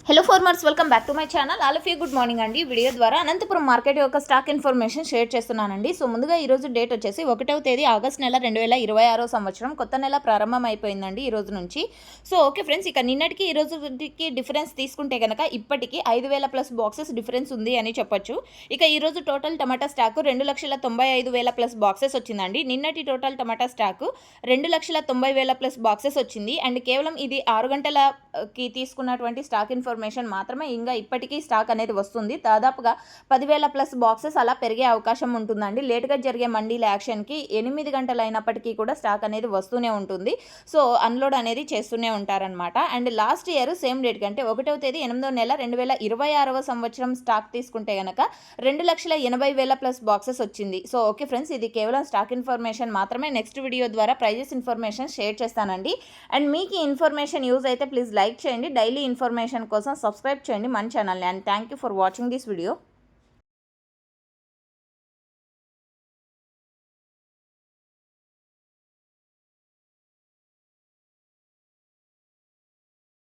Hello farmers, welcome back to my channel. All of you good morning అండి. Video ద్వారా Anantapuram market యొక్క stock information share చేస్తున్నానండి. So ముందుగా ఈరోజు డేట్ వచ్చేసి 1వ తేదీ ఆగస్ట్ నెల 2026 సంవత్సరం. కొత్త నెల ప్రారంభం అయిపోయిందండి ఈ రోజు నుంచి. సో ఓకే ఫ్రెండ్స్, ఇక నిన్నటికి ఈ రోజుకి డిఫరెన్స్ తీసుకుంటే కనుక ఇప్పటికి 5,000 ప్లస్ బాక్సెస్ డిఫరెన్స్ ఉంది అని చెప్పొచ్చు. ఇక ఈరోజు టోటల్ టమాటా స్టాక్ 2,95,000 ప్లస్ బాక్సెస్ వచ్చిందండి. నిన్నటి టోటల్ టమాటా స్టాక్ 2,90,000 ప్లస్ బాక్సెస్ వచ్చింది. అండ్ కేవలం ఇది 6 గంటలకి తీసుకున్నటువంటి స్టాక్ ఇన్ఫర్మేషన్ మాత్రమే. ఇంకా ఇప్పటికీ స్టాక్ అనేది వస్తుంది. దాదాపుగా 10,000 ప్లస్ బాక్సెస్ అలా పెరిగే అవకాశం ఉంటుందండి. లేట్గా జరిగే మండీల యాక్షన్కి 8 గంటలు అయినప్పటికీ కూడా స్టాక్ అనేది వస్తూనే ఉంటుంది. సో అన్లోడ్ అనేది చేస్తూనే ఉంటారనమాట. And last year same date కంటే 1వ తేదీ 8వ నెల 2026 సంవత్సరం స్టాక్ తీసుకుంటే కనుక 2,80,000 ప్లస్ బాక్సెస్ వచ్చింది. సో ఓకే ఫ్రెండ్స్, ఇది కేవలం స్టాక్ ఇన్ఫర్మేషన్ మాత్రమే. నెక్స్ట్ వీడియో ద్వారా ప్రైజెస్ ఇన్ఫర్మేషన్ షేర్ చేస్తానండి. అండ్ మీకు ఈ ఇన్ఫర్మేషన్ యూజ్ అయితే ప్లీజ్ లైక్ చేయండి. డైలీ ఇన్ఫర్మేషన్ కోసం సబ్స్క్రైబ్ చేయండి మన ఛానల్ని. And thank you for watching this video.